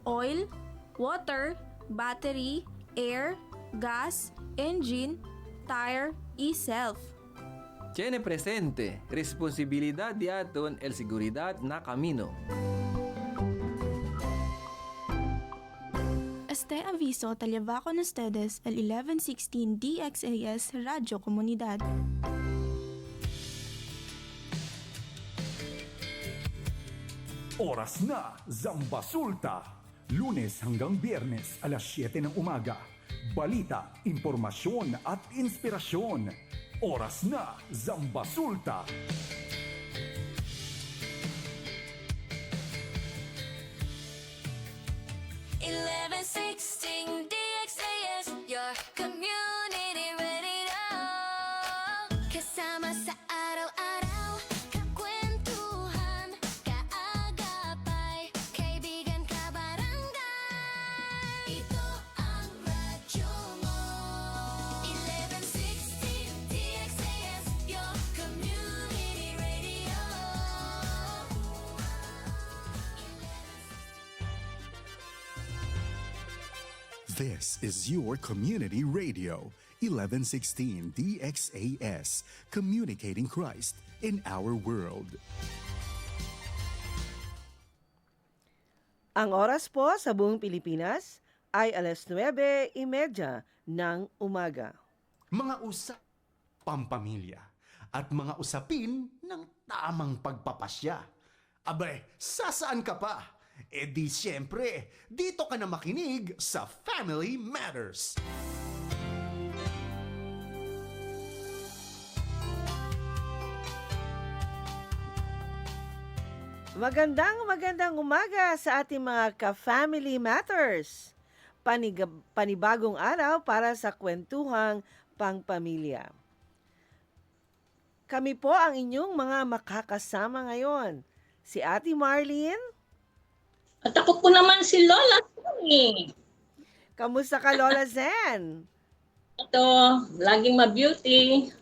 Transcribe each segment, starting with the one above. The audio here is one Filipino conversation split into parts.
oil, water, battery, air, gas, engine, tire, y self. Tiene presente, responsibilidad de aton el seguridad na camino. Este aviso talyaba con ustedes el 1116 DXAS Radio Comunidad. Oras na, Zambasulta. Lunes hanggang Biyernes, alas 7 ng umaga. Balita, impormasyon at inspirasyon. Oras na, Zambasulta. DXAS, your community radio. Kasama sa araw-araw, kakwentuhan, kaagapay, kaibigan, kabarangay. Ito ang radyo mo. 1160 DXAS, your community radio. This is your community radio, 1116 DXAS, communicating Christ in our world. Ang oras po sa buong Pilipinas ay alas 9:30 ng umaga. Mga usap pampamilya at mga usapin ng tamang pagpapasya. Abay, sasaan ka pa? E di siyempre, dito ka na makinig sa Family Matters. Magandang umaga sa ating mga ka-Family Matters. Panibagong araw para sa kwentuhang pangpamilya. Kami po ang inyong mga makakasama ngayon. Si Ate Marlene. At ako po naman si Lola Tony. Kamusta ka, Lola Zen? Ito, laging ma-beauty.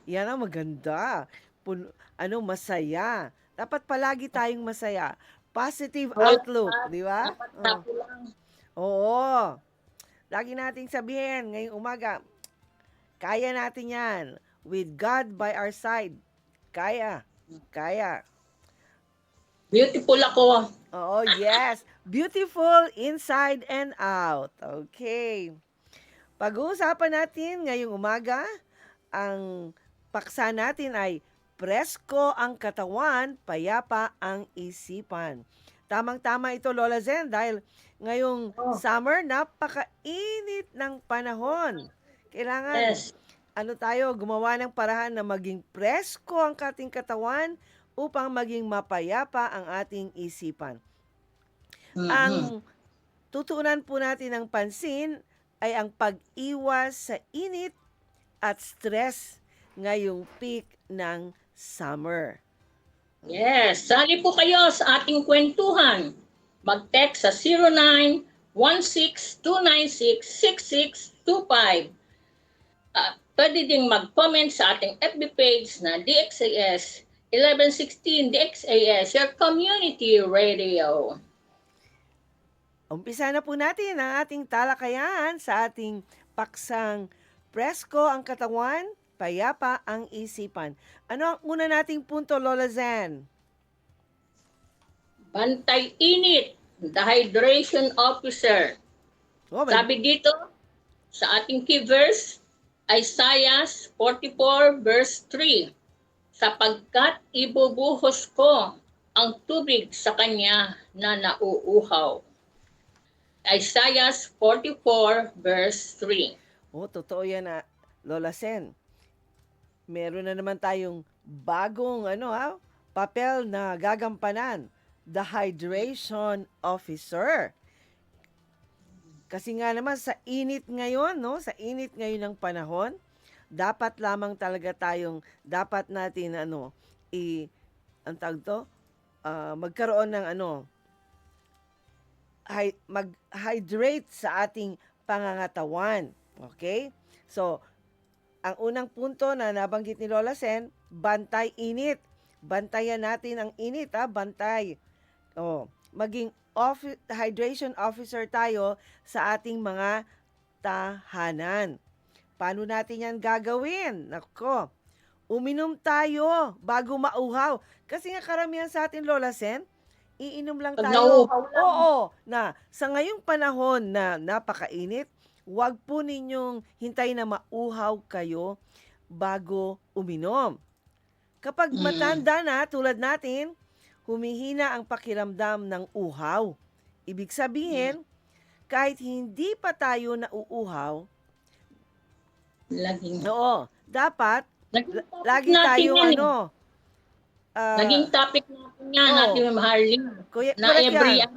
Yan ang maganda. Masaya. Dapat palagi tayong masaya. Positive outlook, di ba? Tapo lang. Oo. Lagi nating sabihin ngayong umaga, kaya natin yan. With God by our side. Kaya. Beautiful ako. Oo, yes. Beautiful inside and out. Okay. Pag-uusapan natin ngayong umaga, ang paksa natin ay presko ang katawan, payapa ang isipan. Tamang-tama ito, Lola Zen, dahil ngayong summer, napakainit ng panahon. Kailangan, gumawa ng paraan na maging presko ang ating katawan upang maging mapayapa ang ating isipan. Ang tutuunan po natin ng pansin ay ang pag-iwas sa init at stress ngayong peak ng summer. Yes, sali po kayo sa ating kwentuhan. Mag-text sa 0916-296-6625. Pwede ding mag-comment sa ating FB page na DXAS 1116 DXAS, your community radio. Umpisa na po natin ang ating talakayan sa ating paksang presko ang katawan, payapa ang isipan. Ano ang una nating punto, Lola Zen? Bantay init, the hydration officer. Sabi dito sa ating key verse, Isaiah 44 verse 3. Sapagkat ibubuhos ko ang tubig sa kanya na nauuhaw. Isaiah 44 verse 3. Totoo yan na, Lola Sen. Meron na naman tayong bagong papel na gagampanan, the hydration officer. Kasi nga naman sa init ngayon, sa init ngayon ng panahon, dapat lamang talaga dapat natin magkaroon ng mag-hydrate sa ating pangangatawan. Okay? So, ang unang punto na nabanggit ni Lola Sen, bantay init. Bantayan natin ang init, bantay. Maging hydration officer tayo sa ating mga tahanan. Paano natin yan gagawin? Nako, uminom tayo bago mauhaw. Kasi nga karamihan sa atin, Lola Sen, iinom lang Pag tayo. nauuhaw lang. Oo, na sa ngayong panahon na napakainit, huwag po ninyong hintayin na mauhaw kayo bago uminom. Kapag matanda na, tulad natin, humihina ang pakiramdam ng uhaw. Ibig sabihin, kahit hindi pa tayo nauuhaw, Laging, dapat naging topic lagi natin tayong yan eh. ano, Naging topic natin yan, oo. Ate Maharlin. Na correct every, yan.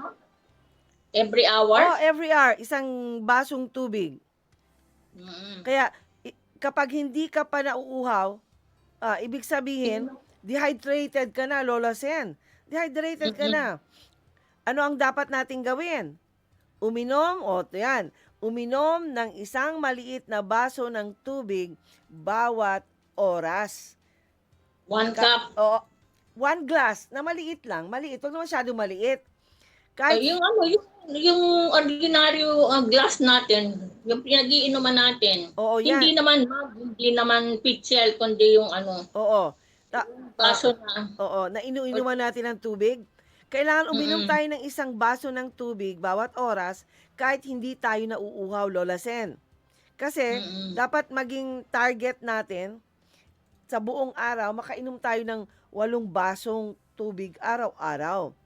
every hour. Every hour, isang basong tubig. Mm. Kaya, kapag hindi ka pa nauuhaw, ibig sabihin, dehydrated ka na, Lola Sen. Dehydrated ka na. Ano ang dapat nating gawin? Uminom, uminom ng isang maliit na baso ng tubig bawat oras. 1 cup. 1 glass na maliit lang. Maliit, huwag na masyadong maliit. Kahit, Yung ordinaryo glass natin, yung pinag-iinuman natin. Oo, yan. Hindi naman mug, hindi naman pitchel, kundi yung baso na. na inuinuman natin ng tubig. Kailangan uminom tayo ng isang baso ng tubig bawat oras kahit hindi tayo nauuhaw, Lola Sen. Kasi dapat maging target natin sa buong araw, makainom tayo ng 8 basong tubig araw-araw.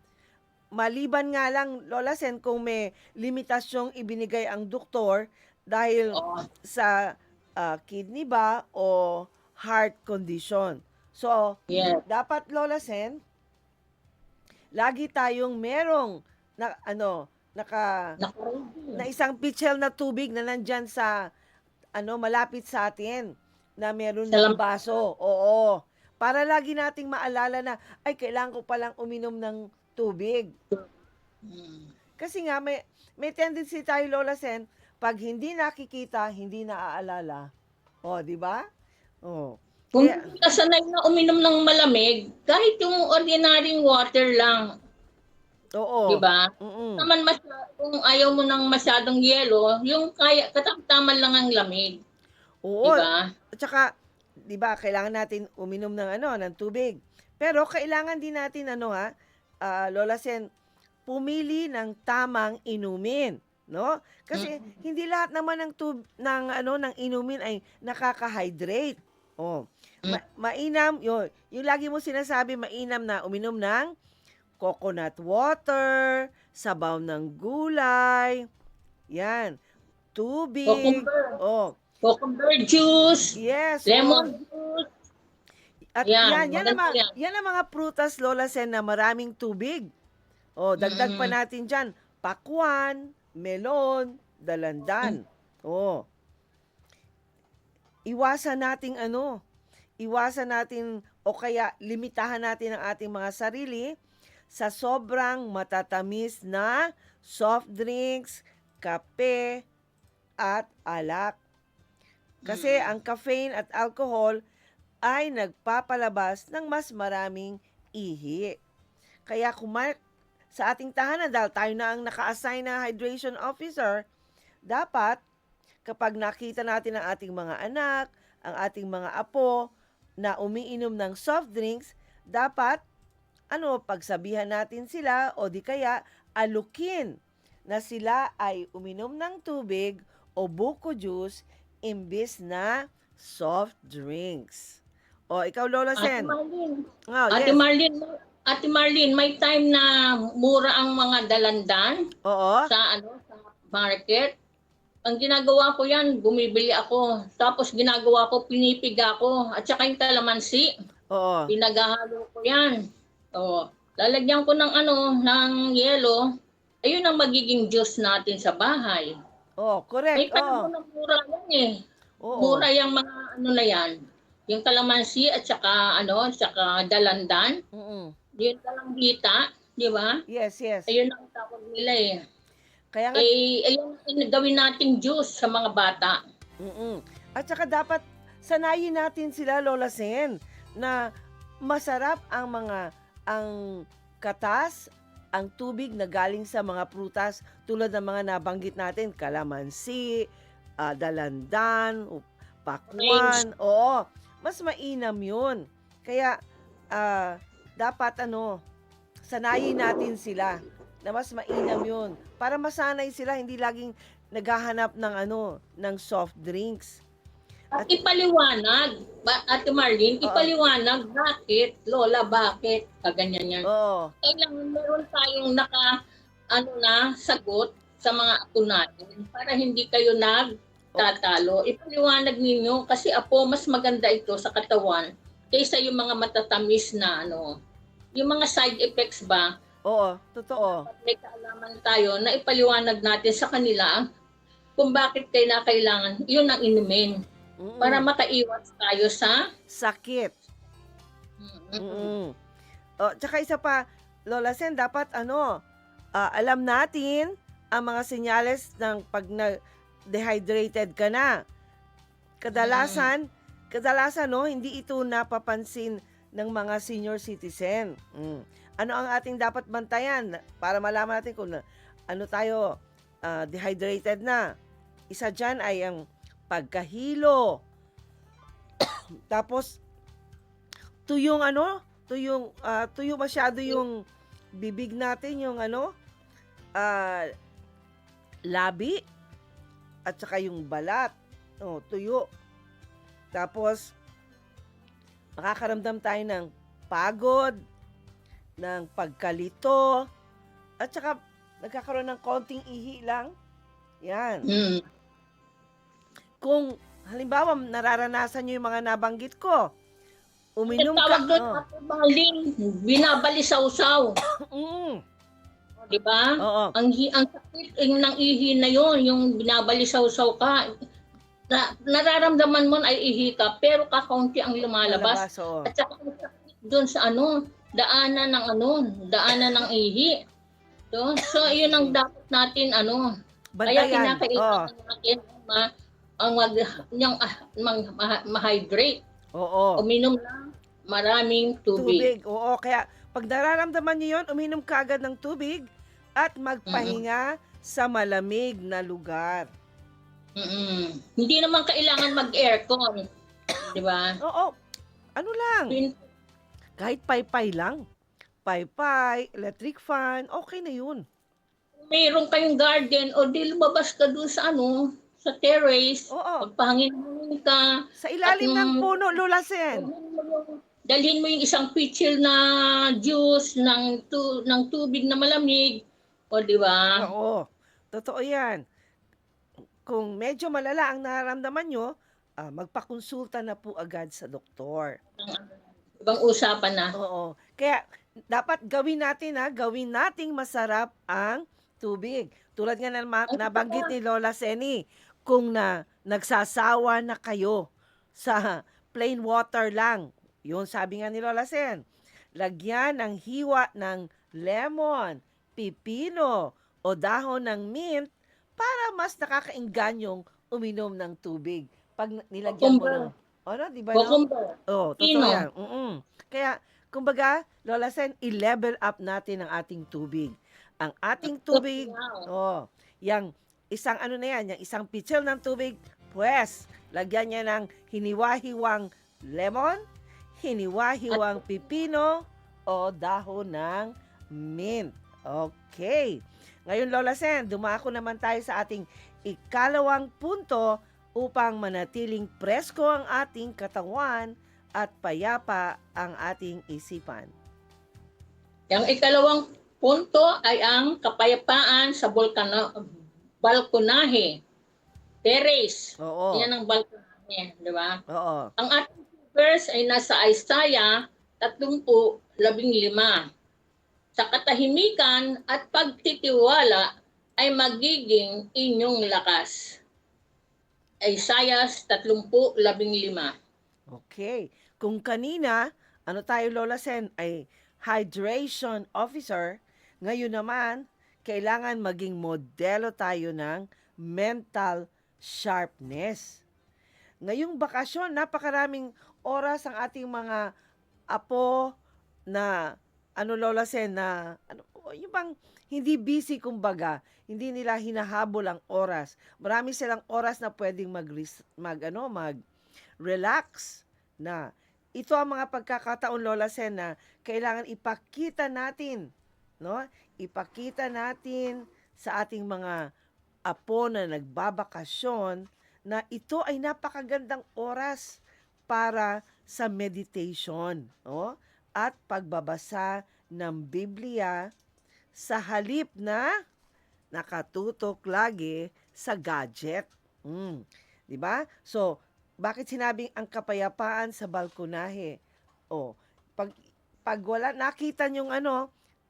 Maliban nga lang, Lola Sen, kung may limitasyong ibinigay ang doktor dahil sa kidney ba o heart condition. So, Yes. dapat, Lola Sen, lagi tayong merong na isang pitchel na tubig na nandyan sa malapit sa atin na meron Sa ng baso. Oo. Para lagi nating maalala na ay kailangan ko palang uminom ng tubig. Kasi nga may tendency tayo, Lola Sen, pag hindi nakikita, hindi naaalala. Di ba? Kung hindi ka sanay na uminom ng malamig, kahit yung ordinaryong water lang, Oo. di ba? Mm-mm. Naman kung ayaw mo ng masyadong yelo, yung katamtaman lang ang lamig. Oo. Di ba? At saka, di ba, kailangan natin uminom ng tubig. Pero kailangan din natin Lola Sen, pumili ng tamang inumin, no? Kasi hindi lahat naman ng inumin ay nakaka-hydrate. Mainam, yung lagi mo sinasabi, mainam na uminom ng coconut water, sabaw ng gulay, yan, tubig, Cucumber juice, yes, lemon juice. At Yan, yan yan. yan ang mga prutas, Lola Sen, na maraming tubig. Dagdag pa natin dyan, pakwan, melon, dalandan. Iwasan natin o kaya limitahan natin ang ating mga sarili sa sobrang matatamis na soft drinks, kape, at alak. Kasi ang caffeine at alcohol ay nagpapalabas ng mas maraming ihi. Kaya sa ating tahanan, dahil tayo na ang naka-assign na hydration officer, dapat kapag nakita natin ang ating mga anak, ang ating mga apo na umiinom ng soft drinks, dapat pagsabihan natin sila o di kaya alukin na sila ay uminom ng tubig o buko juice imbis na soft drinks. Ikaw, Lola Sen. Ate Marlene, may time na mura ang mga dalandan sa market. Ang ginagawa ko yan, bumibili ako. Tapos ginagawa ko, pinipiga ko. At saka yung kalamansi. Pinaghahalo ko yan. Lalagyan ko ng yelo. Ayun ang magiging juice natin sa bahay. Correct. May panahon na mura yan eh. Mura yung mga na yan. Yung kalamansi at saka dalandan. Yun lang hita, di ba? Yes. Ayun ang tawag nila eh. Kaya nga, ayun ang gawin nating juice sa mga bata. At saka dapat sanayin natin sila, Lola Sen, na masarap ang katas ang tubig na galing sa mga prutas tulad ng mga nabanggit natin, kalamansi, dalandan, pakwan. Oo, mas mainam yun. Kaya dapat sanayin natin sila na mas mainam yun. Para masanay sila, hindi laging naghahanap ng soft drinks. At ipaliwanag, Ate Marlene, ipaliwanag bakit, Lola, bakit, kaganyan yan. Oo. Kailangan meron tayong sagot sa mga apo natin para hindi kayo nagtatalo. Ipaliwanag ninyo kasi apo, mas maganda ito sa katawan kaysa yung mga matatamis na yung mga side effects ba. Oo, totoo. May kaalaman tayo na ipaliwanag natin sa kanila kung bakit kailangan yun ang inumin. Para makaiwas tayo sa sakit. Tsaka isa pa, Lola Sen, dapat alam natin ang mga senyales ng pag dehydrated ka na. Kadalasan hindi ito napapansin ng mga senior citizen. Ano ang ating dapat bantayan para malaman natin kung tayo dehydrated na? Isa dyan ay ang pagkahilo. Tapos tuyo masyado yung bibig natin, yung labi at saka yung balat. Tuyo. Tapos makakaramdam tayo ng pagod, ng pagkalito, at saka nagkakaroon ng konting ihi lang. Yan. Kung halimbawa nararanasan nyo yung mga nabanggit ko, uminom ka. Tawag doon, Ate Marlene, binabalisaw-saw. Di ba? Oo. Ang sakit ng ihi na yon, yung binabalisaw-saw ka. Nararamdaman mo ay ihi ka, pero kakaunti ang lumalabas. At saka doon sa daanan ng ihi. So yun ang dapat natin bantayan. Kaya kinakailangan natin ma-hydrate. Oo. Uminom ng maraming tubig. Oo, kaya pag nararamdaman niyo yun, uminom ka agad ng tubig at magpahinga sa malamig na lugar. Hindi naman kailangan mag-aircon. Di ba? Oo. Ano lang? Kahit paypay lang. Paypay, electric fan, okay na yun. Mayroon kayong garden o di lumabas ka dun sa sa terrace. Oo. Pagpahangin ka. Sa ilalim ng puno, Lola Sen. Dalhin mo yung isang pitcher na juice ng tubig na malamig. O di ba? Oo. Totoo yan. Kung medyo malala ang nararamdaman nyo, magpakonsulta na po agad sa doktor. Ibang usapan na. Oo. Kaya dapat gawin nating masarap ang tubig. Tulad nga nabanggit ni Lola Seni, kung nagsasawa na kayo sa plain water lang, yun sabi nga ni Lola Sen, lagyan ng hiwa ng lemon, pipino, o dahon ng mint para mas nakakaingganyong uminom ng tubig. Pag nilagyan mo ng... di ba? Totoo yan. Kaya, kumbaga, Lola Sen, i-level up natin ang ating tubig. Ang ating tubig, yung isang yung isang pitcher ng tubig, pues, lagyan niya ng hiniwa-hiwang lemon, hiniwa-hiwang pipino, o dahon ng mint. Okay. Ngayon, Lola Sen, dumako naman tayo sa ating ikalawang punto upang manatiling presko ang ating katawan at payapa ang ating isipan. Yung ikalawang punto ay ang kapayapaan sa balkonahe. Terrace. Oo. Yan ang balkonahe, di ba? Oo. Ang ating verse ay nasa Isaiah 30:15. Sa katahimikan at pagtitiwala ay magiging inyong lakas. Isaiah 30:15. Okay. Kung kanina, tayo Lola Sen, ay hydration officer, ngayon naman, kailangan maging modelo tayo ng mental sharpness. Ngayong bakasyon, napakaraming oras ang ating mga apo na Lola Sen, na yung bang hindi busy kumbaga, hindi nila hinahabol ang oras. Marami silang oras na pwedeng mag-relax na. Ito ang mga pagkakataon, Lola Sen, na kailangan ipakita natin, no? Ipakita natin sa ating mga apo na nagbabakasyon na ito ay napakagandang oras para sa meditation, no? At pagbabasa ng Biblia sa halip na nakatutok lagi sa gadget. 'Di ba? So, bakit sinabing ang kapayapaan sa balkonahe? Pag wala nakita niyong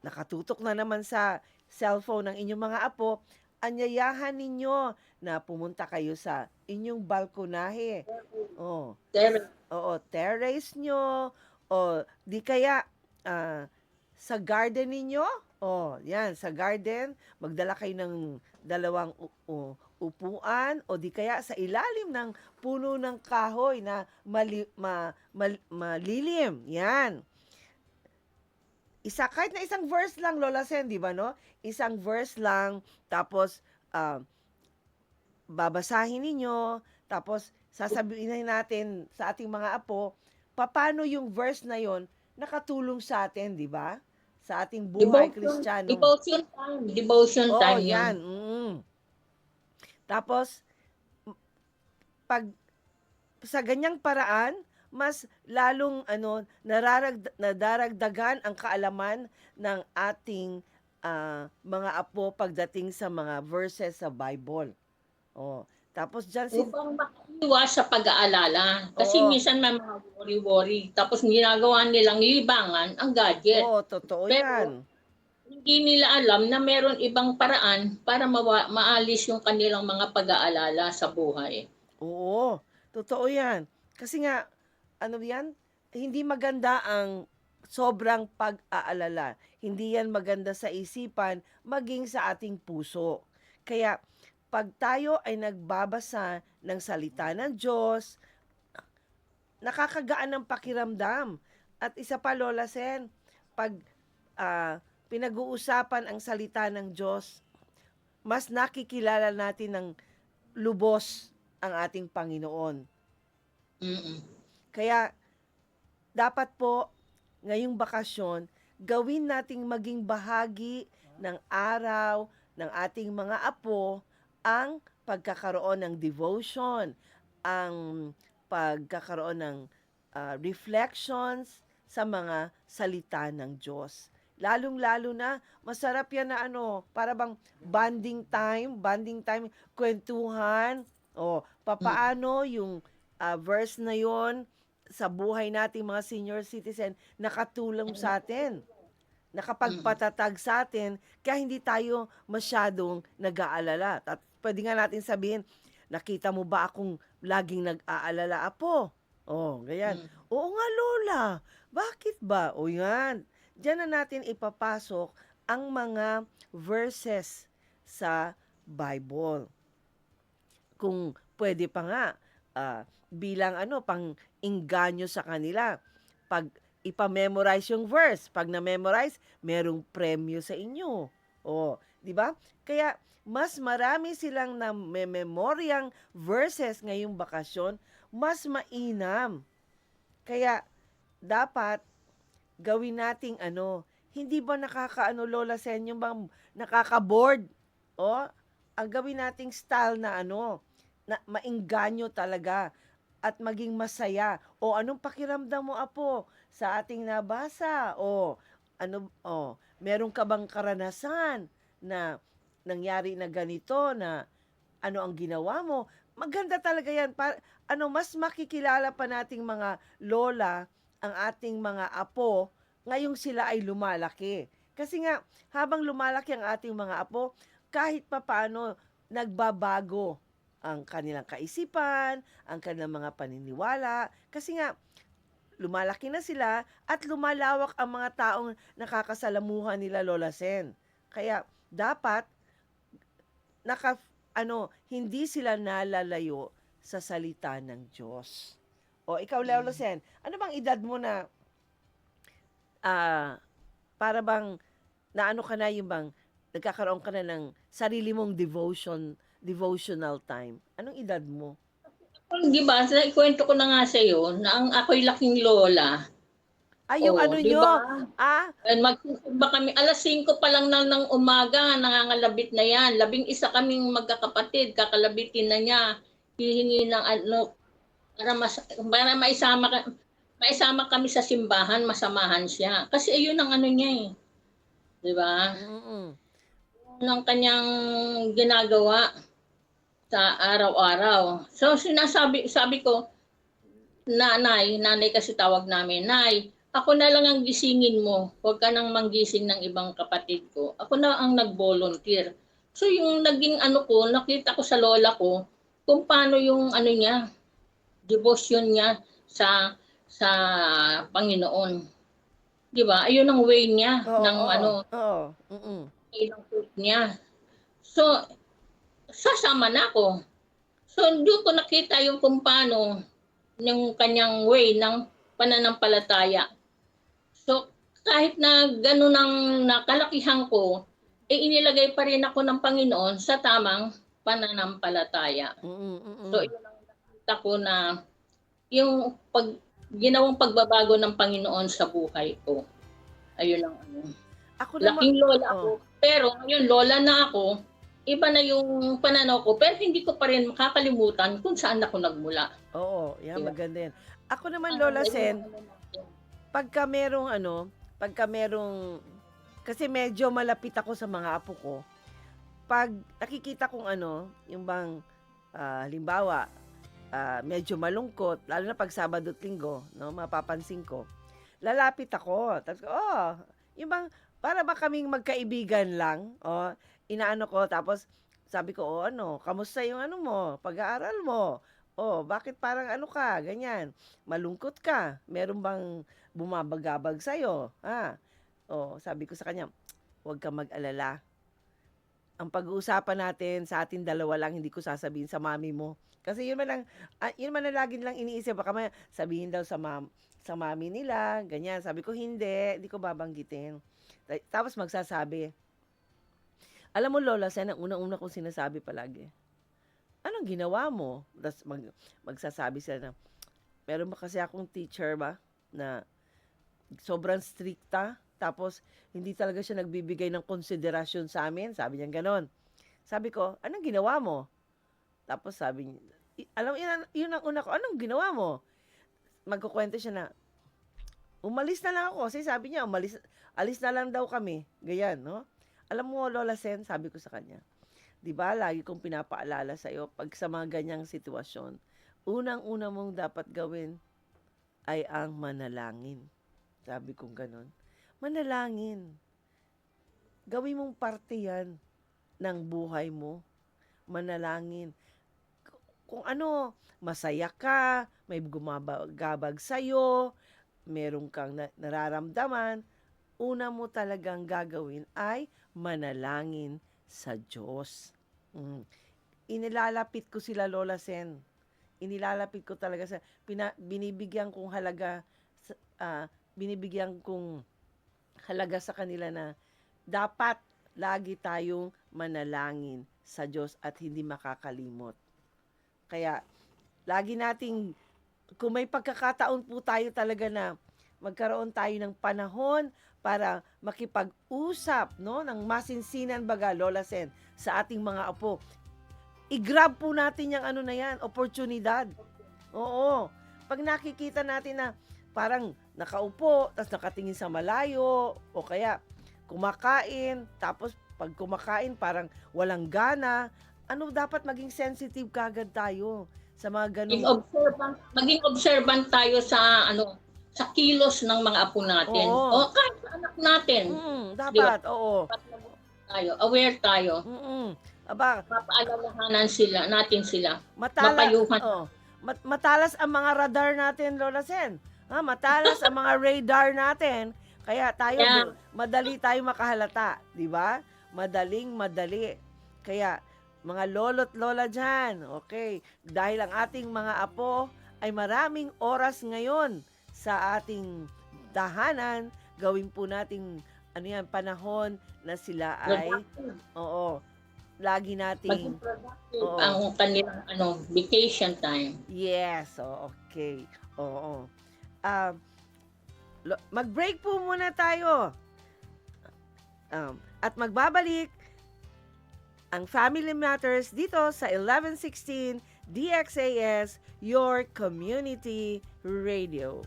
nakatutok na naman sa cellphone ng inyong mga apo, anyayahan ninyo na pumunta kayo sa inyong balkonahe. Terrace nyo, o di kaya sa garden ninyo. Yan, sa garden, magdala kayo ng 2 upuan o di kaya sa ilalim ng puno ng kahoy na malilim. Yan. Kahit na isang verse lang, Lola Sen, di ba, no? Isang verse lang, tapos babasahin ninyo, tapos sasabihin natin sa ating mga apo, paano yung verse na yon nakatulong sa atin, di ba? Sa ating buhay Kristiyano. Devotion time. Yan. Tapos, pag sa ganyang paraan, mas lalong nadaragdagan ang kaalaman ng ating mga apo pagdating sa mga verses sa Bible. Tapos dyan Upang makaiwas sa pag-aalala. Kasi minsan may mga worry-worry. Tapos ginagawa nilang libangan ang gadget. Totoo Pero, yan. hindi nila alam na meron ibang paraan para maalis yung kanilang mga pag-aalala sa buhay. Oo, totoo yan. Kasi nga, hindi maganda ang sobrang pag-aalala. Hindi yan maganda sa isipan, maging sa ating puso. Kaya, pag tayo ay nagbabasa ng salita ng Diyos, nakakagaan ng pakiramdam. At isa pa, Lola Sen, pag pinag-uusapan ang salita ng Diyos, mas nakikilala natin ng lubos ang ating Panginoon. Kaya, dapat po, ngayong bakasyon, gawin nating maging bahagi ng araw ng ating mga apo ang pagkakaroon ng devotion, ang pagkakaroon ng reflections sa mga salita ng Diyos. Lalong-lalo na, masarap yan na para bang bonding time, kwentuhan, papaano yung verse na yon sa buhay nating mga senior citizen nakatulong sa atin, nakapagpatatag sa atin, kaya hindi tayo masyadong nag-aalala. At pwede nga natin sabihin, nakita mo ba akong laging nag-aalala, apo? Ganyan. Oo nga, Lola. Bakit ba? Yan. Diyan na natin ipapasok ang mga verses sa Bible. Kung pwede pa nga, bilang pang-inganyo sa kanila. Pag ipa-memorize yung verse, pag na-memorize, merong premyo sa inyo. Di ba? Kaya, mas marami silang na-memoryang verses ngayong bakasyon, mas mainam. Kaya, dapat, gawin nating hindi ba Lola Sen, yung bang nakaka-board? Ang gawin nating style na na maingganyo talaga at maging masaya. Anong pakiramdam mo, apo, sa ating nabasa? Meron ka bang karanasan na nangyari na ganito, na ang ginawa mo? Maganda talaga yan. Mas makikilala pa nating mga lola ang ating mga apo ngayong sila ay lumalaki. Kasi nga, habang lumalaki ang ating mga apo, kahit papaano nagbabago ang kanilang kaisipan, ang kanilang mga paniniwala. Kasi nga, lumalaki na sila at lumalawak ang mga taong nakakasalamuhan nila, Lola Sen. Kaya, dapat, hindi sila nalalayo sa salita ng Diyos. Ikaw, Lola Sen, ano bang edad mo na para bang na ano ka na yung bang nagkakaroon ka na ng sarili mong devotional time? Anong edad mo? Di ba, ikwento ko na nga sa'yo na ako'y laking lola. Ay, yung ano di nyo? ba? Magsisimba kami, alas 5 pa lang ng umaga, nangangalabit na yan. 11 kaming magkakapatid, kakalabitin na niya. Hihingi ng ano, para maisama kami sa simbahan, masamahan siya. Kasi ayun ang ano niya eh. Di ba? Yun ang kanyang ginagawa sa araw-araw. So sabi ko, nanay kasi tawag namin, Nay, ako na lang ang gisingin mo. Huwag ka nang manggising ng ibang kapatid ko. Ako na ang nag-volunteer. So yung naging ano ko, nakita ko sa lola ko kung paano yung ano niya, devotion niya sa Panginoon. 'Di ba? Ayun ang way niya ng way ng faith niya. So sasama na ako. So doon ko nakita yung kung paano yung kanyang way ng pananampalataya. So kahit na gano'n ang nakalakihan ko, inilagay pa rin ako ng Panginoon sa tamang pananampalataya. So yun ang nakita ko na yung ginawang pagbabago ng Panginoon sa buhay ko. Ayun lang ano. Laking lola ako. Pero ngayon lola na ako, iba na yung pananaw ko, pero hindi ko pa rin makakalimutan kung saan ako nagmula. Oo, yan, Diba? maganda yan. Ako naman, Lola Sen, pagka merong kasi medyo malapit ako sa mga apo ko, pag nakikita kong yung bang, halimbawa, medyo malungkot, lalo na pag Sabado at Linggo, no, mapapansin ko, lalapit ako. Tapos, yung bang, para ba kaming magkaibigan lang, inaano ko, tapos sabi ko, kamusta yung mo, pag-aaral mo? Bakit parang ka, ganyan, malungkot ka, meron bang bumabagabag sa'yo? Sabi ko sa kanya, huwag ka mag-alala. Ang pag-uusapan natin sa ating dalawa lang, hindi ko sasabihin sa mami mo. Kasi yun man na lagi lang iniisip, baka sabihin daw sa mami nila, ganyan. Sabi ko, hindi ko babanggitin. Tapos magsasabi, alam mo, Lola Sen, ang unang-una kong sinasabi palagi, anong ginawa mo? Tapos magsasabi sila na, meron ba kasi akong teacher ba na sobrang stricta, tapos hindi talaga siya nagbibigay ng konsiderasyon sa amin. Sabi niya ganon. Sabi ko, anong ginawa mo? Tapos sabi niya, alam mo, yun ang una ko, anong ginawa mo? Magkukwento siya na, umalis na lang ako. Kasi sabi niya, alis na lang daw kami. Ganyan, no? Alam mo, Lola Sen, sabi ko sa kanya, di ba, lagi kong pinapaalala sa'yo, pag sa mga ganyang sitwasyon, unang-una mong dapat gawin ay ang manalangin. Sabi kong ganon. Manalangin. Gawin mong parte yan ng buhay mo. Manalangin. Kung masaya ka, may gumagabag sa'yo, meron kang nararamdaman, una mo talagang gagawin ay manalangin sa Diyos. Inilalapit ko sila, Lola Sen. Inilalapit ko talaga binibigyan kong halaga sa kanila na dapat lagi tayong manalangin sa Diyos at hindi makakalimot. Kaya, lagi nating, kung may pagkakataon po tayo talaga na magkaroon tayo ng panahon para makipag-usap, no, ng masinsinan baga, Lola Sen, sa ating mga apo. I-grab po natin yung na yan, oportunidad. Oo. Pag nakikita natin na parang nakaupo, tapos nakatingin sa malayo, o kaya kumakain, tapos pag kumakain parang walang gana, dapat maging sensitive kagad tayo sa mga ganun. Maging observant tayo sa sa kilos ng mga apo natin. O kahit sa anak natin. Dapat, diba? oo. Aware tayo. Papaalalahanan natin sila. Mapayuhan. Matalas ang mga radar natin, Lola Sen. Matalas ang mga radar natin. Kaya tayo, madali tayo makahalata. Di ba? Madali. Kaya, mga lolo't lola dyan, okay, dahil ang ating mga apo ay maraming oras ngayon sa ating tahanan, gawin po nating ano yan, panahon na sila ay, Productive. oo, lagi nating, Maging productive Oo. ang kanilang vacation time. yes, okay, oo. Mag-break po muna tayo. At magbabalik ang Family Matters dito sa 1116 DXAS, your community radio.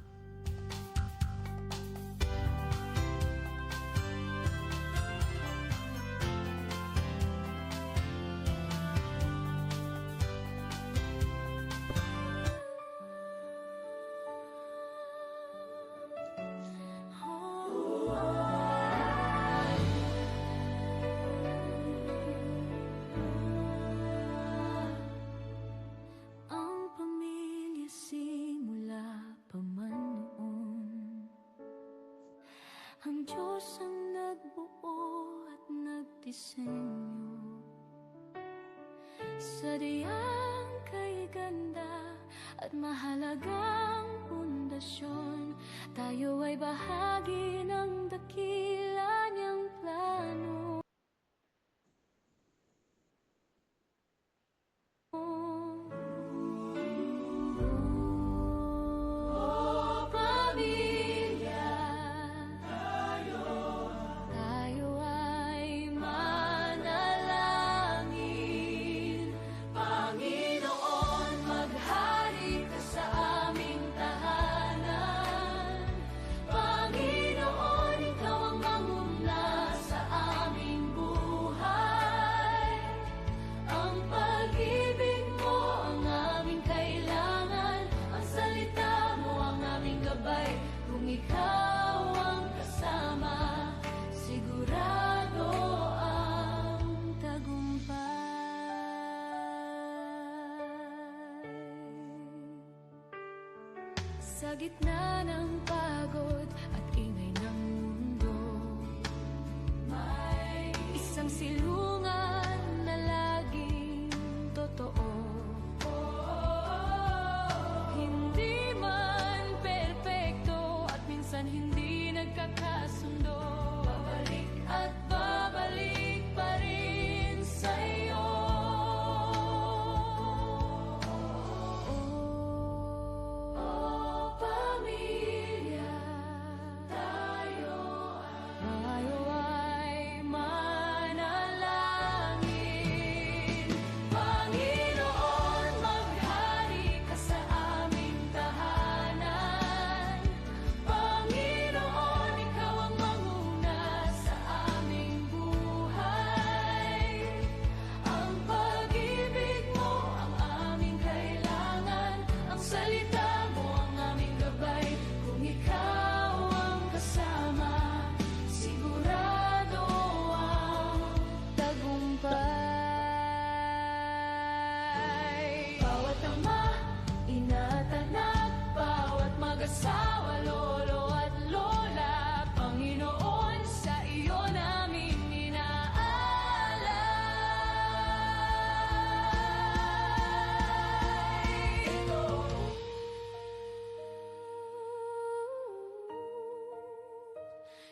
Ang pamilya simula pa man noon, ang Diyos ang nagbuo at nagdisenyo. Sadyang kay ganda at mahalagang pundasyon, tayo ay bahagi ng dakila niyang plano. Oh, pamilya, tayo ay manalangin. Panginoon, maghari ka sa aming tahanan. Panginoon, ikaw ang manguna sa aming buhay. Ang pag-ibig mo ang aming kailangan, ang salita mo ang aming gabay. Kung ikaw ang kasama, sigurado ang tagumpay. Sa gitna ng pagod at ingay ng mundo, may isang silungan na laging totoo. Hindi man perpekto at minsan hindi nagkakasundo, babalik at babalik pa rin sa'yo. Oh, pamilya, tayo ay manalangin. Panginoon, maghari ka sa aming tahanan. Panginoon, ikaw ang manguna sa aming buhay. Ang pag-ibig mo ang aming kailangan, ang salita mo ang aming gabay. Kung ikaw ang kasama, sigurado ang tagumpay. Bawat ama, ina at anak, bawat mag-asawa, lolo at lola, Panginoon, sa iyo namin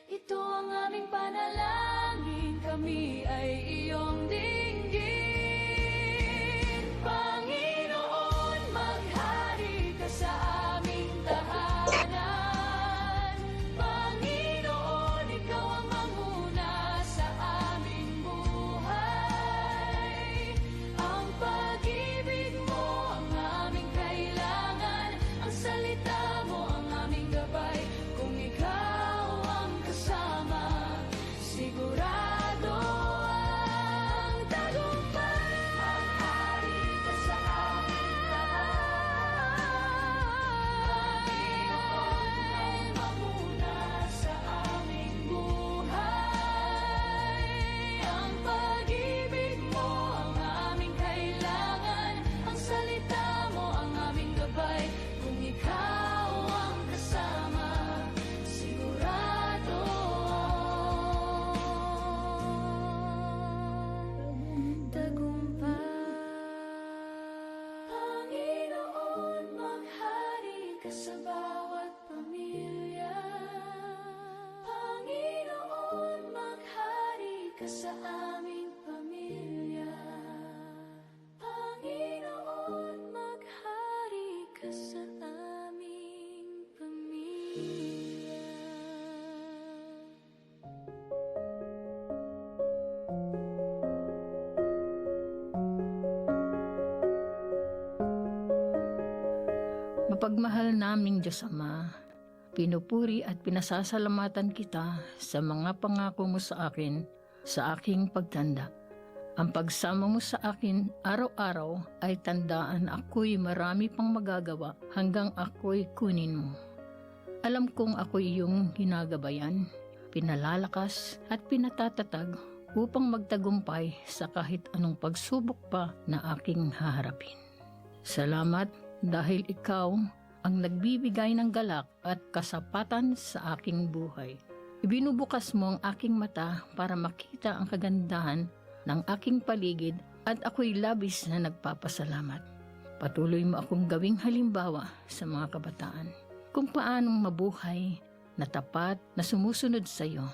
Ito ang aming panalangin, kami ay iyong dinggin. Panginoon, maghari ka sa aming tahanan. Mapagmahal naming Diyos Ama, pinupuri at pinasasalamatan kita sa mga pangako mo sa akin sa aking pagtanda. Ang pagsama mo sa akin araw-araw ay tandaan ako'y marami pang magagawa hanggang ako'y kunin mo. Alam kong ako'y iyong ginagabayan, pinalalakas at pinatatatag upang magtagumpay sa kahit anong pagsubok pa na aking haharapin. Salamat dahil ikaw ang nagbibigay ng galak at kasapatan sa aking buhay. Ibinubukas mo ang aking mata para makita ang kagandahan ng aking paligid at ako'y labis na nagpapasalamat. Patuloy mo akong gawing halimbawa sa mga kabataan kung paanong mabuhay na tapat na sumusunod sa iyo.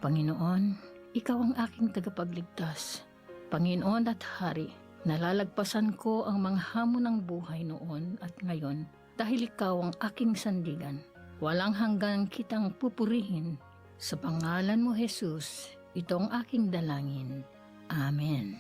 Panginoon, ikaw ang aking tagapagligtas. Panginoon at Hari, nalalagpasan ko ang mga hamon ng buhay noon at ngayon dahil ikaw ang aking sandigan. Walang hanggang kitang pupurihin. Sa pangalan mo, Jesus, itong aking dalangin. Amen.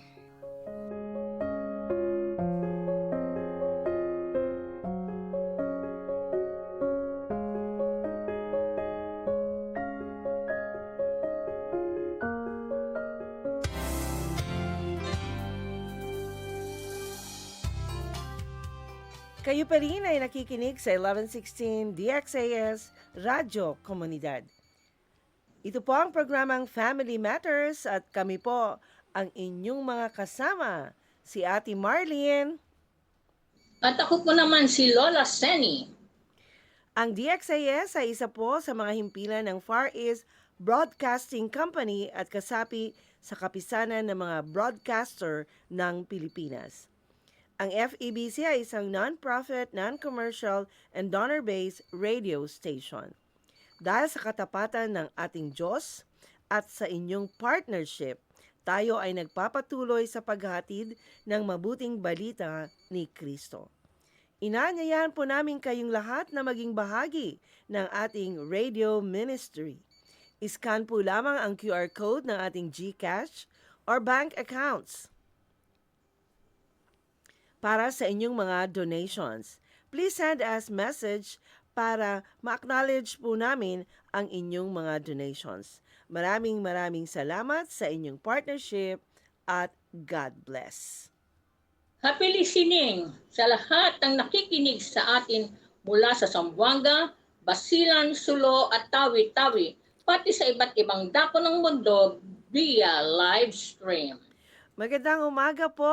Kayo pa rin ay nakikinig sa 1116 DXAS Radyo Komunidad. Ito po ang programang Family Matters at kami po ang inyong mga kasama, si Ate Marlene. At ako po naman si Lola Seni. Ang DXAS ay isa po sa mga himpilan ng Far East Broadcasting Company at kasapi sa kapisanan ng mga broadcaster ng Pilipinas. Ang FEBC ay isang non-profit, non-commercial, and donor-based radio station. Dahil sa katapatan ng ating Diyos at sa inyong partnership, tayo ay nagpapatuloy sa paghatid ng mabuting balita ni Kristo. Inaanyayahan po namin kayong lahat na maging bahagi ng ating radio ministry. Iscan po lamang ang QR code ng ating GCash or bank accounts para sa inyong mga donations. Please send us message para ma-acknowledge po namin ang inyong mga donations. Maraming salamat sa inyong partnership at God bless. Happy listening sa lahat ng nakikinig sa atin mula sa Zamboanga, Basilan, Sulo at Tawi-Tawi, pati sa iba't ibang dako ng mundo via live stream. Magandang umaga po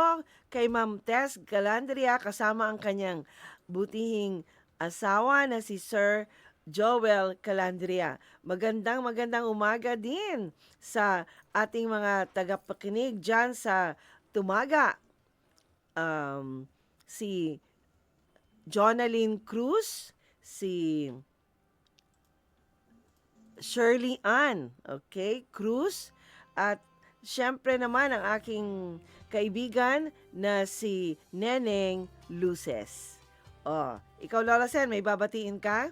kay Ma'am Tess Galandria kasama ang kanyang butihing asawa na si Sir Joel Calandria. Magandang umaga din sa ating mga tagapakinig dyan sa Tumaga. Si Jonalyn Cruz, si Shirley Ann, okay, Cruz, at siyempre naman ang aking kaibigan na si Neneng Luces. Oh, ikaw Lola Sen, may babatiin ka?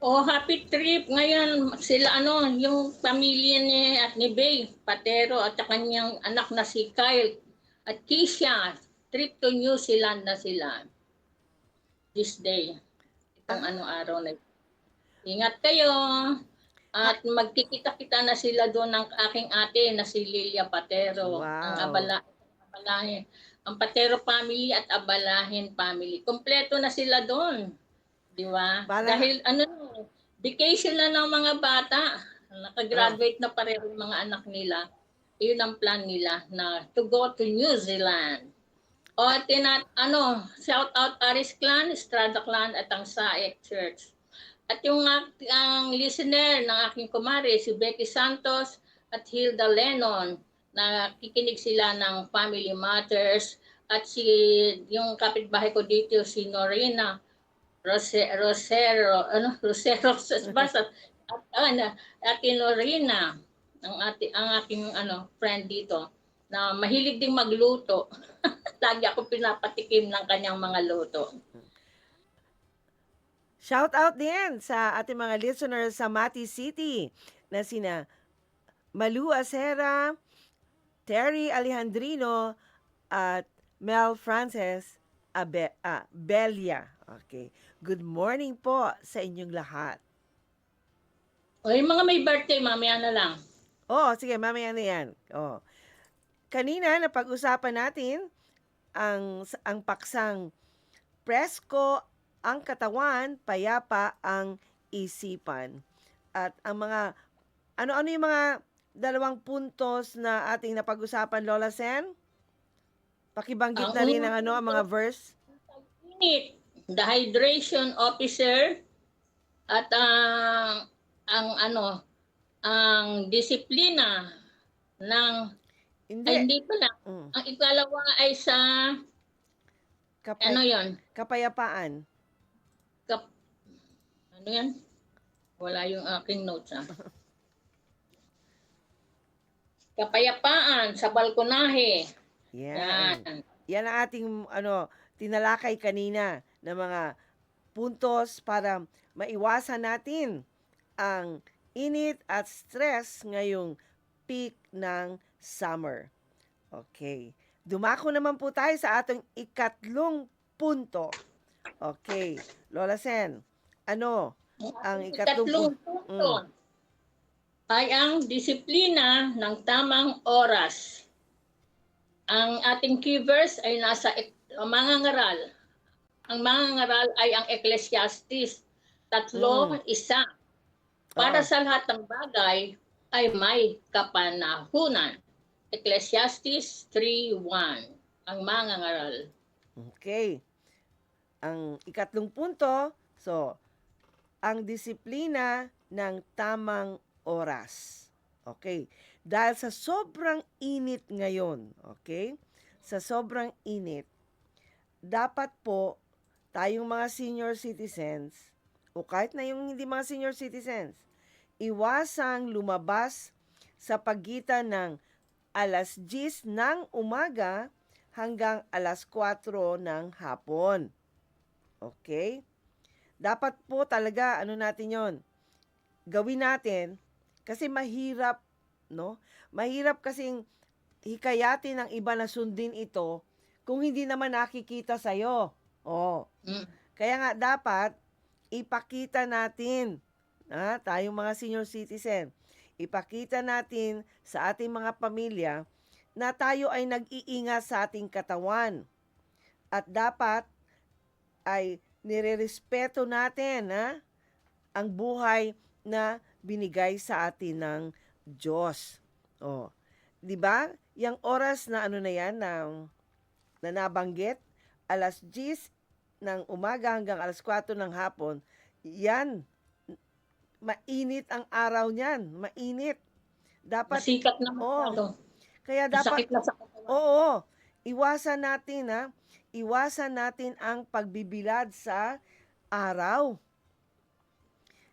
Oh, happy trip. Ngayon sila yung pamilya ni Bay Patero at sa kanyang anak na si Kyle at Keisha, trip to New Zealand na sila this day. Itong araw na. Ingat kayo. At magkikita-kita na sila doon ng aking ate na si Lilia Patero. Wow. Abalahin. Ang Patero family at Abalahin family. Kompleto na sila doon. Di ba? Dahil vacation na ng mga bata. Nakagraduate na pareho yung mga anak nila. Iyon ang plan nila na to go to New Zealand. O shout out Aris Clan, Estrada Clan at ang Saek Church. At yung ang listener ng aking kumare, si Becky Santos at Hilda Lennon, nakikinig sila ng Family Matters. At yung kapitbahay ko dito, si Norina Rosero, basta, at Norina, ang aking friend dito, na mahilig ding magluto. Lagi ako pinapatikim ng kanyang mga luto. Shout out din sa ating mga listeners sa Mati City na sina Malu Acera, Terry Alejandrino at Mel Frances Belia. Okay. Good morning po sa inyong lahat. O yung mga may birthday, mamaya na lang. Oo, sige, mamaya na yan. Oh. Kanina, napag-usapan natin ang paksang presko ang katawan, payapa ang isipan. At ang mga, ano-ano yung mga dalawang puntos na ating napag-usapan, Lola Sen? Pakibanggit na rin ang mga verse. Init, the hydration officer, at ang disiplina ng hindi pala. Ang ikalawa ay sa ano 'yon? Kapayapaan. Ano 'yan? Wala yung aking notes Kapayapaan sa balkonahe. Yan. Yan ang ating tinalakay kanina na mga puntos para maiwasan natin ang init at stress ngayong peak ng summer. Okay. Dumako naman po tayo sa ating ikatlong punto. Okay. Lola Sen, ano ang ikatlong punto? Ay ang disiplina ng tamang oras. Ang ating key verse ay nasa mga ngaral. Ang mga ngaral ay ang Ecclesiastes 3:1. Para sa lahat ng bagay ay may kapanahunan. Ecclesiastes 3:1. Ang mga ngaral. Okay. Ang ikatlong punto, ang disiplina ng tamang oras. Okay. Dahil sa sobrang init ngayon, okay? Sa sobrang init, dapat po tayong mga senior citizens, o kahit na yung hindi mga senior citizens, iwasang lumabas sa pagitan ng 10:00 ng umaga hanggang 4:00 ng hapon. Okay? Dapat po talaga, natin yon, gawin natin kasi mahirap, no? Mahirap kasing hikayatin ng iba na sundin ito kung hindi naman nakikita sa'yo. Kaya nga dapat ipakita natin, tayong mga senior citizen, ipakita natin sa ating mga pamilya na tayo ay nag-iingat sa ating katawan. At dapat ay nirerespeto natin ang buhay na binigay sa atin ng Diyos. Di ba? Yang oras na na nabanggit, 10:00 ng umaga hanggang 4:00 ng hapon, yan, mainit ang araw niyan. Mainit. Dapat, masikat na masyado. Kaya dapat, masakit na sa katawan. Iwasan natin, iwasan natin ang pagbibilad sa araw.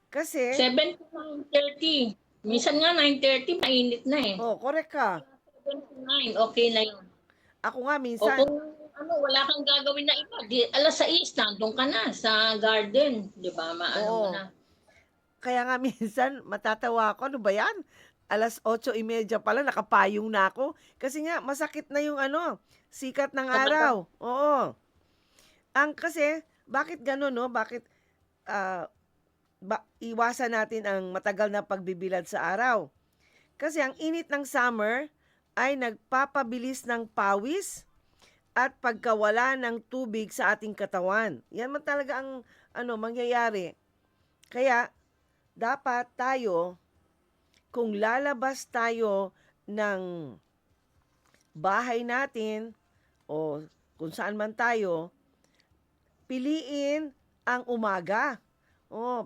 Kasi 7 to 9:30. Minsan nga 9:30 mainit na eh. Correct ka. 7 to 9, okay na yun. Ako nga O minsan. kung wala kang gagawin na iba, 6:00 nandun ka na sa garden, di ba? Mo na. Kaya nga minsan matatawa ako, ano ba yan? 8:30 pala, nakapayong na ako. Kasi nga, masakit na yung sikat ng araw. Kasi, bakit gano'n, no? Bakit iwasan natin ang matagal na pagbibilad sa araw? Kasi ang init ng summer ay nagpapabilis ng pawis at pagkawala ng tubig sa ating katawan. Yan man talaga ang mangyayari. Kaya, dapat tayo, kung lalabas tayo ng bahay natin o kung saan man tayo, piliin ang umaga.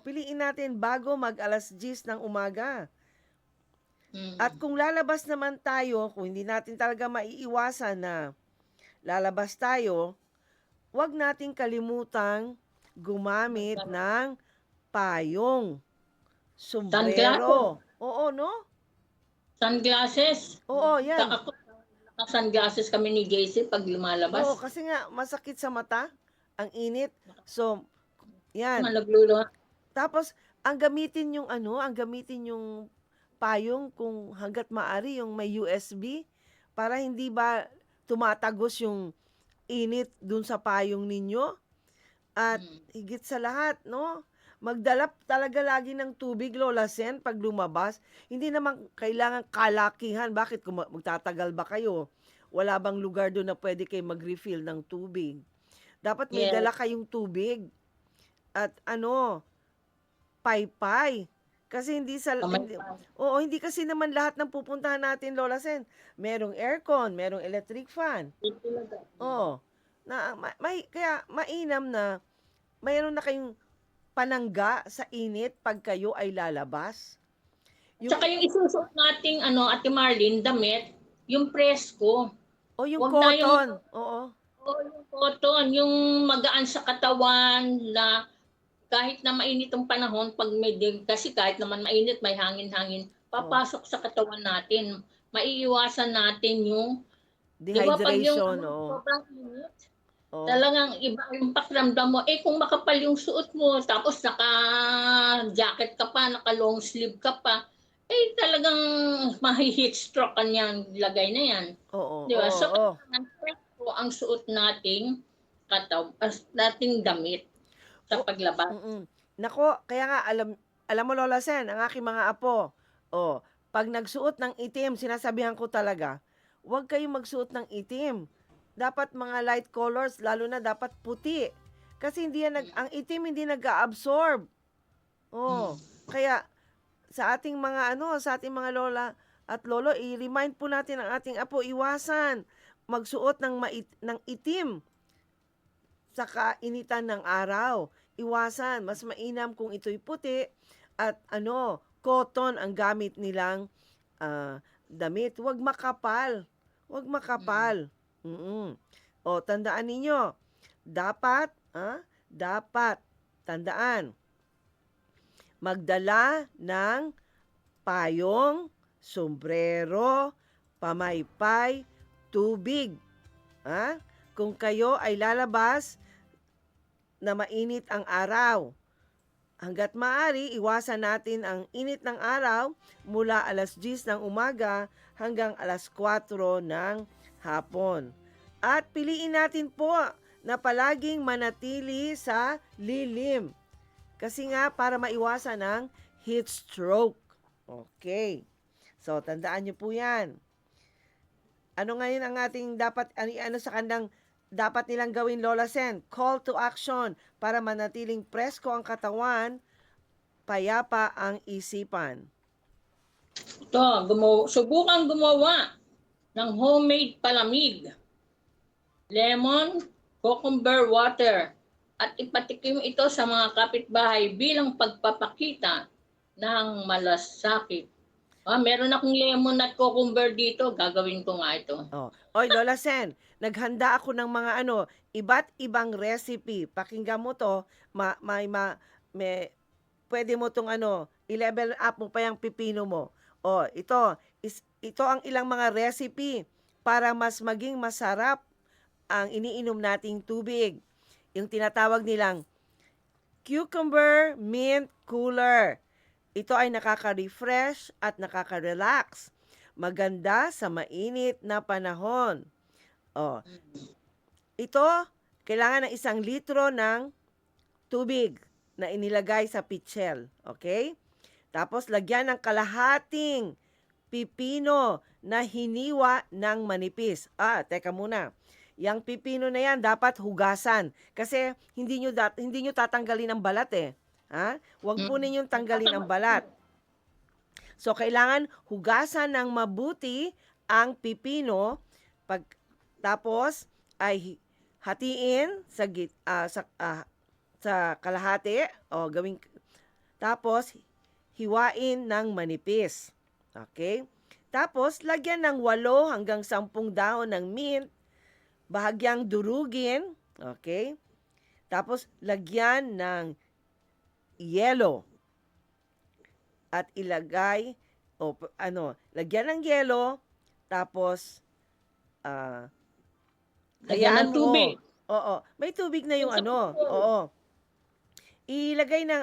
Piliin natin bago mag 10:00 ng umaga. At kung lalabas naman tayo, kung hindi natin talaga maiiwasan na lalabas tayo, huwag nating kalimutang gumamit ng payong, sombrero. No? Sunglasses. Yan. Sunglasses kami ni JC pag lumalabas. Kasi nga masakit sa mata, ang init. So, yan. Malagluluha. Tapos, ang gamitin yung payong kung hanggat maari yung may USB para hindi ba tumatagos yung init dun sa payong ninyo. At higit sa lahat, no? Magdala talaga lagi ng tubig, Lola Sen, pag lumabas. Hindi naman kailangan kalakihan. Bakit? Kung magtatagal ba kayo? Wala bang lugar doon na pwede kayo mag-refill ng tubig? Dapat may Yes. dala kayong tubig. At paypay. Kasi hindi kasi naman lahat ng pupuntahan natin, Lola Sen. Merong aircon, merong electric fan. Oo. Kaya mainam na mayroon na kayong panangga sa init pag kayo ay lalabas. Tsaka yung isusuot nating Ate Marlene, damit, yung presko. O yung Wag na cotton. Oo. Yung cotton, yung magaan sa katawan na kahit na mainit ang panahon, kasi kahit naman mainit, may hangin-hangin, papasok sa katawan natin. Maiiwasan natin yung, di ba pag yung Dehydration. Oo. sobrang init, Oo. talagang iba yung pakiramdam mo. Kung makapal yung suot mo, tapos naka-jacket ka pa, naka-long sleeve ka pa, talagang mahi-heat stroke ka niyang lagay na yan. Oo. Di ba? Oo. So, Oo. ang suot nating damit sa paglabas. Nako, kaya nga alam mo Lola Sen, ang aking mga apo, pag nagsuot ng itim, sinasabihan ko talaga, huwag kayong magsuot ng itim. Dapat mga light colors, lalo na dapat puti. Kasi ang itim hindi nag-absorb. Kaya sa ating mga lola at lolo, i-remind po natin ang ating apo, iwasan magsuot ng itim sa kainitan ng araw. Iwasan, mas mainam kung ito'y puti at cotton ang gamit nilang damit. Huwag makapal. Huwag makapal. Tandaan ninyo, dapat tandaan, magdala ng payong, sombrero, pamaypay, tubig. Kung kayo ay lalabas na mainit ang araw, hanggat maaari, iwasan natin ang init ng araw mula alas 10 ng umaga hanggang alas 4 ng hapon. At piliin natin po na palaging manatili sa lilim. Kasi nga para maiwasan ang heat stroke. Okay. So, tandaan nyo po yan. Ano ngayon ang ating sa kandang dapat nilang gawin, Lola Sen? Call to action para manatiling presko ang katawan, payapa ang isipan. Subukan gumawa ng homemade palamig, lemon, cucumber water, at ipatikim ito sa mga kapitbahay bilang pagpapakita ng malasakit. Meron akong lemon at cucumber dito, gagawin ko nga ito. Oy, Lola Sen, naghanda ako ng mga iba't ibang recipe. Pakinggan mo to, pwede mo tong i-level up mo pa yung pipino mo. Ito ang ilang mga recipe para mas maging masarap ang iniinom nating tubig. Yung tinatawag nilang cucumber mint cooler. Ito ay nakaka-refresh at nakaka-relax. Maganda sa mainit na panahon. Ito, kailangan ng 1 litro ng tubig na inilagay sa pitchel. Okay? Tapos, lagyan ng kalahating pipino na hiniwa ng manipis. Teka muna. Yang pipino na yan, dapat hugasan. Kasi, hindi nyo tatanggalin ang balat eh. Huwag po ninyong tanggalin ang balat. So, kailangan hugasan ng mabuti ang pipino. Tapos, ay hatiin sa kalahati. Tapos, hiwain ng manipis. Okay? Tapos, lagyan ng 8 hanggang 10 dahon ng mint. Bahagyang durugin. Okay? Tapos, lagyan ng yelo. At ilagay, lagyan ng yelo, tapos, lagyan ng tubig. May tubig na yung ilagay ng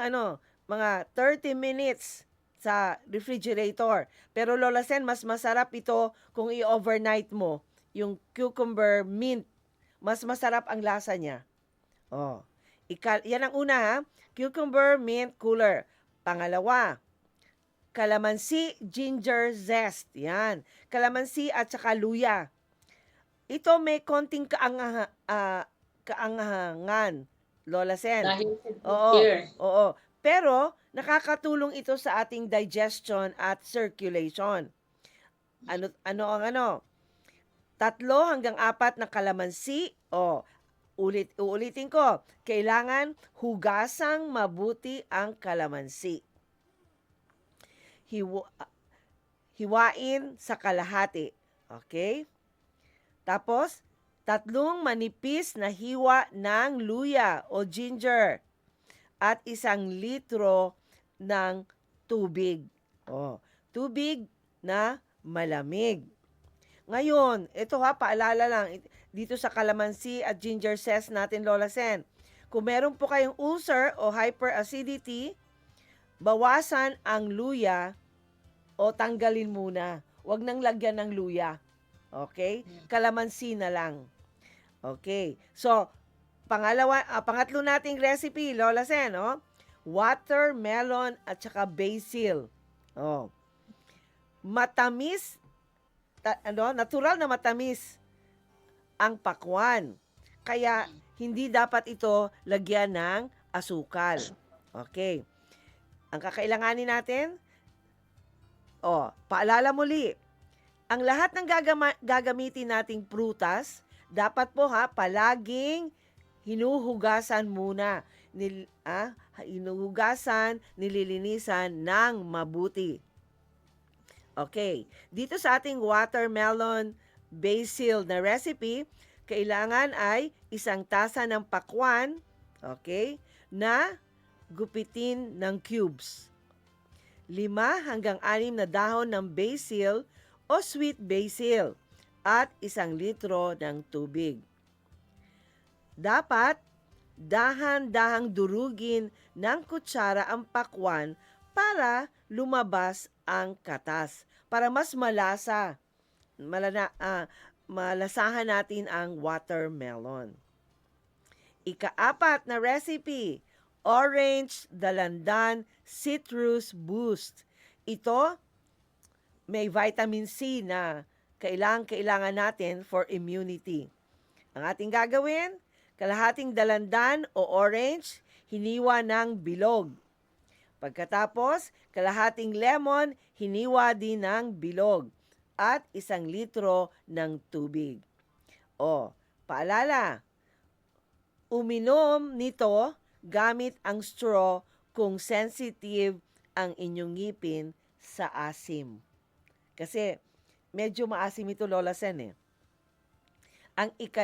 mga 30 minutes sa refrigerator. Pero Lola Sen, mas masarap ito kung i-overnight mo yung cucumber mint. Mas masarap ang lasa niya. Yan ang una ha. Cucumber mint cooler. Pangalawa, kalamansi ginger zest. Yan. Kalamansi at saka luya. Ito may konting kaangahangan, Lola Sen. Dahil Oo. here. Oo. Pero nakakatulong ito sa ating digestion at circulation. Ano ang 3 hanggang 4 na kalamansi. Uulitin ko. Kailangan hugasang mabuti ang kalamansi. Hiwain sa kalahati. Okay? Tapos, 3 manipis na hiwa ng luya o ginger at 1 litro ng tubig. Tubig na malamig. Ngayon, ito paalala lang, dito sa calamansi at ginger zest natin, Lola Sen. Kung meron po kayong ulcer o hyperacidity, bawasan ang luya o tanggalin muna. Huwag nang lagyan ng luya. Okay? Calamansi na lang. Okay. So, pangatlo nating recipe, Lola Sen, watermelon at saka basil. Matamis, natural na matamis ang pakwan. Kaya, hindi dapat ito lagyan ng asukal. Okay. Ang kakailanganin natin, paalala muli, ang lahat ng gagamitin nating prutas, dapat po palaging hinuhugasan muna. Hinuhugasan, nililinisan ng mabuti. Okay. Dito sa ating watermelon basil na recipe, kailangan ay 1 tasa ng pakwan, okay, na gupitin ng cubes. 5 hanggang 6 na dahon ng basil o sweet basil at 1 litro ng tubig. Dapat dahan-dahang durugin ng kutsara ang pakwan para lumabas ang katas, para mas malasahan natin ang watermelon. 4 na recipe, orange dalandan citrus boost. Ito may vitamin C na kailangan natin for immunity. Ang ating gagawin, kalahating dalandan o orange, hiniwa ng bilog. Pagkatapos, kalahating lemon, hiniwa din ng bilog. At 1 litro ng tubig. Paalala, uminom nito gamit ang straw kung sensitive ang inyong ngipin sa asim. Kasi medyo maasim ito, Lola Sen. Ang 5,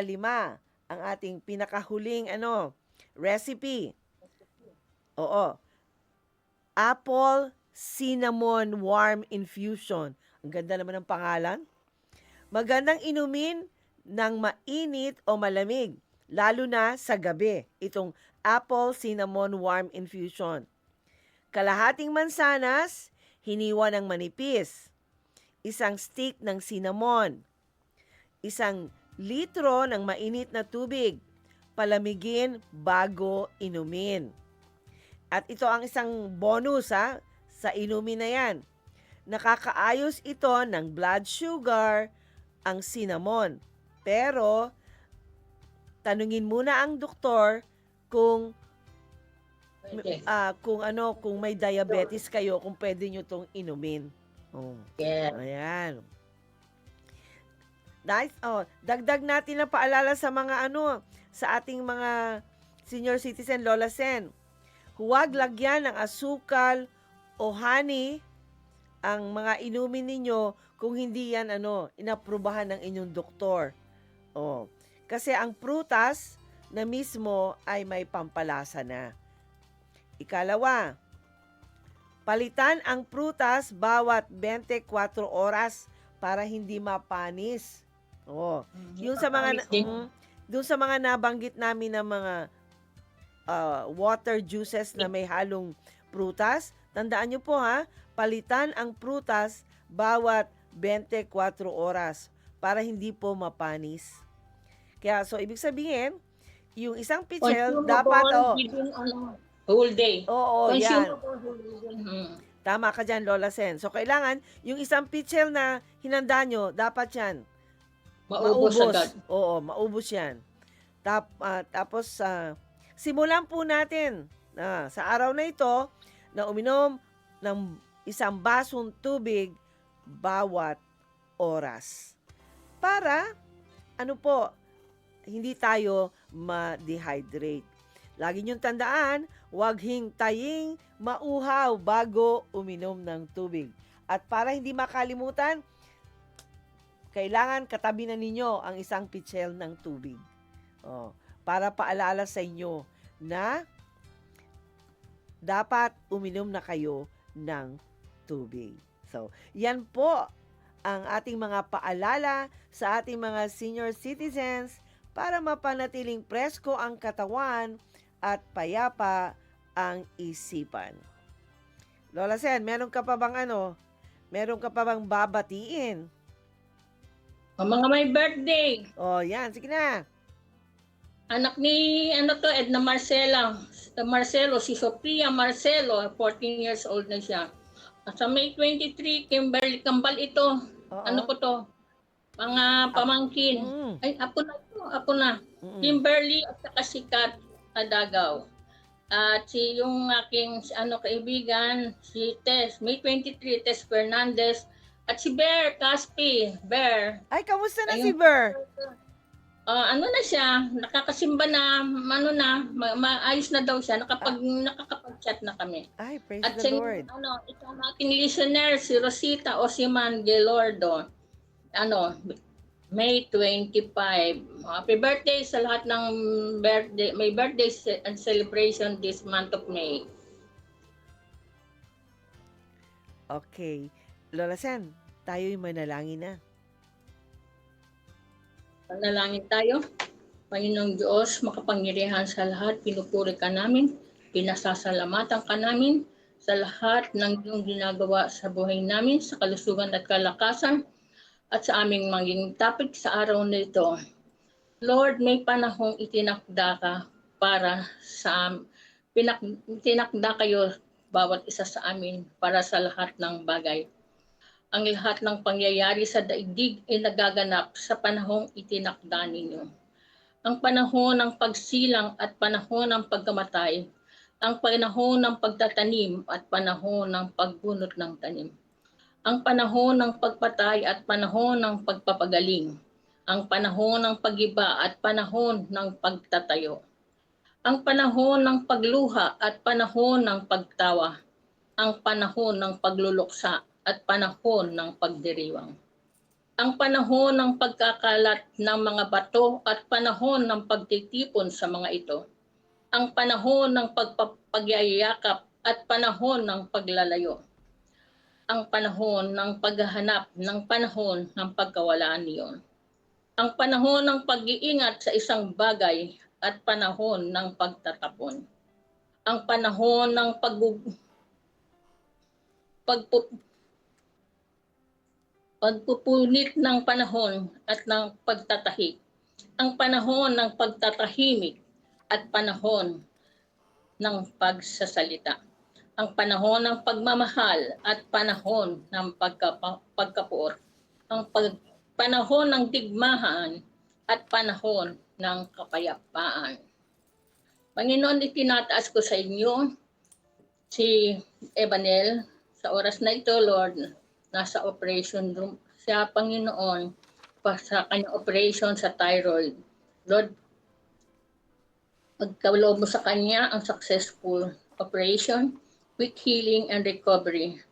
ang ating pinakahuling recipe. Apple cinnamon warm infusion. Ang ganda naman ng pangalan. Magandang inumin ng mainit o malamig, lalo na sa gabi, itong apple cinnamon warm infusion. Kalahating mansanas, hiniwa ng manipis. 1 stick ng cinnamon. 1 litro ng mainit na tubig. Palamigin bago inumin. At ito ang isang bonus sa inumin na yan. Nakakaayos ito ng blood sugar, ang cinnamon. Pero, tanungin muna ang doktor kung may diabetes kayo, kung pwede nyo itong inumin. Ayan. Nice. Dagdag natin na paalala sa mga sa ating mga senior citizen, Lola Sen. Huwag lagyan ng asukal o honey ang mga inumin ninyo kung hindi yan inaprubahan ng inyong doktor. Kasi ang prutas na mismo ay may pampalasa na. 2, palitan ang prutas bawat 24 oras para hindi mapanis. Yung sa mga doon sa mga nabanggit namin na mga water juices na may halong prutas, tandaan nyo po palitan ang prutas bawat 24 oras para hindi po mapanis. Kaya ibig sabihin, Yung isang pitchel, Consumable dapat, within whole day. Oo, yan. Consumable whole day. Tama ka dyan, Lola Sen. So, kailangan, yung isang pitchel na hinanda nyo, dapat yan. Maubos agad. Oo, maubos yan. Tapos, simulan po natin sa araw na ito na uminom ng isang basong tubig bawat oras. Para, hindi tayo ma-dehydrate. Lagi niyong tandaan, huwag hintaying mauhaw bago uminom ng tubig. At para hindi makalimutan, kailangan katabi na ninyo ang isang pitchel ng tubig. Para paalala sa inyo na dapat uminom na kayo ng tubig. So, yan po ang ating mga paalala sa ating mga senior citizens para mapanatiling presko ang katawan at payapa ang isipan. Lola Sen, meron ka pa bang babatiin? Ang mga may birthday. Yan. Sige na. Anak ni, Edna Marcelo, si Sofia Marcelo, 14 years old na siya. At sa May 23, Kimberly Kambal ito. Ano po to? Mga pamangkin. Ay, apo na. Kimberly at saka si Kat Adagaw. At yung aking kaibigan, si Tess, May 23, Tess Fernandez. At si Bear Caspi. Bear. Ay, kamusta na si Bear? Na siya, nakakasimba na, maayos na daw siya, nakakapag-chat na kami. Ay, praise At the Lord. Itong ating listener, si Rosita Osiman Gelordo, May 25. Happy birthday sa lahat ng may birthday and celebration this month of May. Okay. Lola Sen, tayo'y manalangin na. Panalangin tayo. Panginoong Diyos, makapangyarihan sa lahat, pinupuri ka namin, pinasasalamatan ka namin sa lahat ng iyong ginagawa sa buhay namin, sa kalusugan at kalakasan, at sa aming maging topic sa araw na ito. Lord, may panahong itinakda ka para itinakda kayo bawat isa sa amin para sa lahat ng bagay. Ang lahat ng pangyayari sa daigdig ay nagaganap sa panahong itinakda ninyo. Ang panahon ng pagsilang at panahon ng pagkamatay, ang panahon ng pagtatanim at panahon ng pagbunot ng tanim. Ang panahon ng pagpatay at panahon ng pagpapagaling. Ang panahon ng pag-iba at panahon ng pagtatayo. Ang panahon ng pagluha at panahon ng pagtawa. Ang panahon ng pagluluksa at panahon ng pagdiriwang. Ang panahon ng pagkakalat ng mga bato at panahon ng pagtitipon sa mga ito. Ang panahon ng pagyayakap at panahon ng paglalayo. Ang panahon ng paghahanap ng panahon ng pagkawalaan niyon. Ang panahon ng pag-iingat sa isang bagay at panahon ng pagtatapon. Ang panahon ng pagpupunit ng panahon at ng pagtatahi. Ang panahon ng pagtatahimik at panahon ng pagsasalita. Ang panahon ng pagmamahal at panahon ng pagkapuot. Ang panahon ng digmahan at panahon ng kapayapaan. Panginoon, itinataas ko sa inyo si Ebanel sa oras na ito, Lord, nasa operation room. Siya, Panginoon, sa kanyang operation sa thyroid. Lord, pagkaloob mo sa kanya ang successful operation, quick healing and recovery.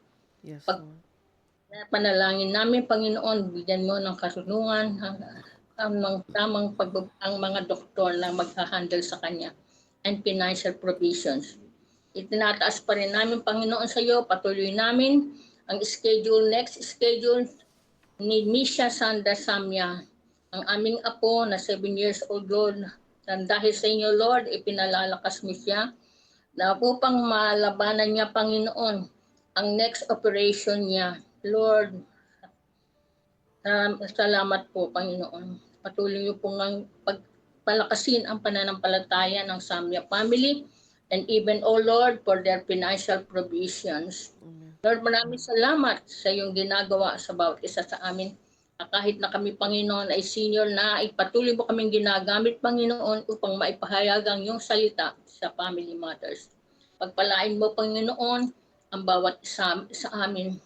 Yes, Panalangin namin, Panginoon, bigyan mo ng kasunungan ang tamang ang mga doktor na maghahandle sa kanya and financial provisions. Itinataas pa rin namin, Panginoon, sa iyo, patuloy namin ang next schedule ni Misha Sandra Samya, ang aming apo na 7 years old, Lord. Dahil sa inyo, Lord, ipinalalakas mo siya na upang malabanan niya, Panginoon, ang next operation niya. Lord, salamat po, Panginoon. Patuloy niyo po palakasin ang pananampalataya ng Samya family and even, O Lord, for their financial provisions. Lord, maraming salamat sa iyong ginagawa sa bawat isa sa amin. Kahit na kami, Panginoon, ay senior na, ipatuloy mo kaming ginagamit, Panginoon, upang maipahayag ang iyong salita sa Family Matters. Pagpalain mo, Panginoon, ang bawat isa sa amin.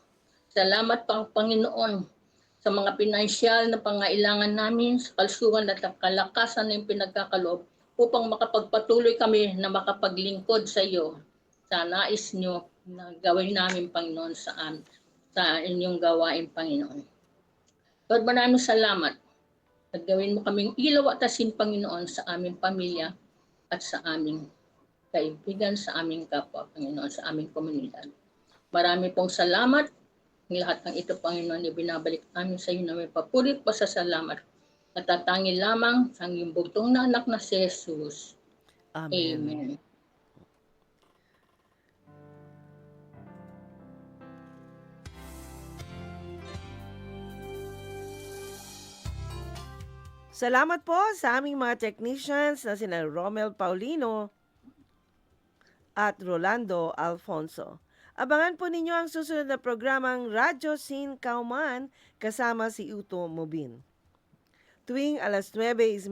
Salamat pa, Panginoon, sa mga pinansyal na pangailangan namin, sa kalsuhan at kalakasan na yung pinagkakaloob, upang makapagpatuloy kami na makapaglingkod sa iyo. Sa nais niyo na gawin namin, Panginoon, sa inyong gawain, Panginoon. Lord, maraming salamat at gawin mo kaming ilaw at asin, Panginoon, sa aming pamilya at sa aming kaibigan, sa aming kapwa, Panginoon, sa aming komunidad. Marami pong salamat. Ang lahat ng ito, Panginoon, ibinabalik namin sa iyo na may papurit pa sa salamat. At tatangin lamang ang iyong bugtong na anak na si Jesus. Amen. Amen. Salamat po sa aming mga technicians na sina Romel Paulino at Rolando Alfonso. Abangan po ninyo ang susunod na programang Radyo Sin Kauman kasama si Uto Mobin. Tuwing alas 9:30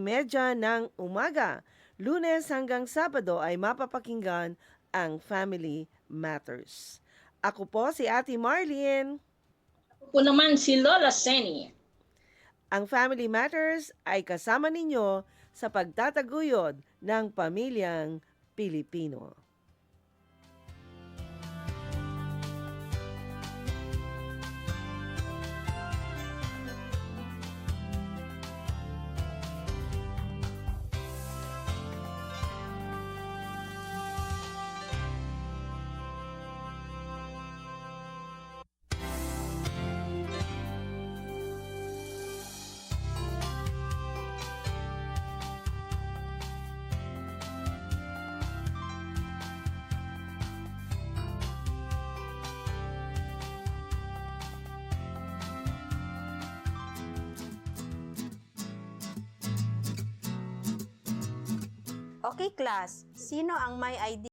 ng umaga, Lunes hanggang Sabado ay mapapakinggan ang Family Matters. Ako po si Ate Marlene. Ako naman si Lola Seni. Ang Family Matters ay kasama ninyo sa pagtataguyod ng pamilyang Pilipino. Okay class, sino ang may ID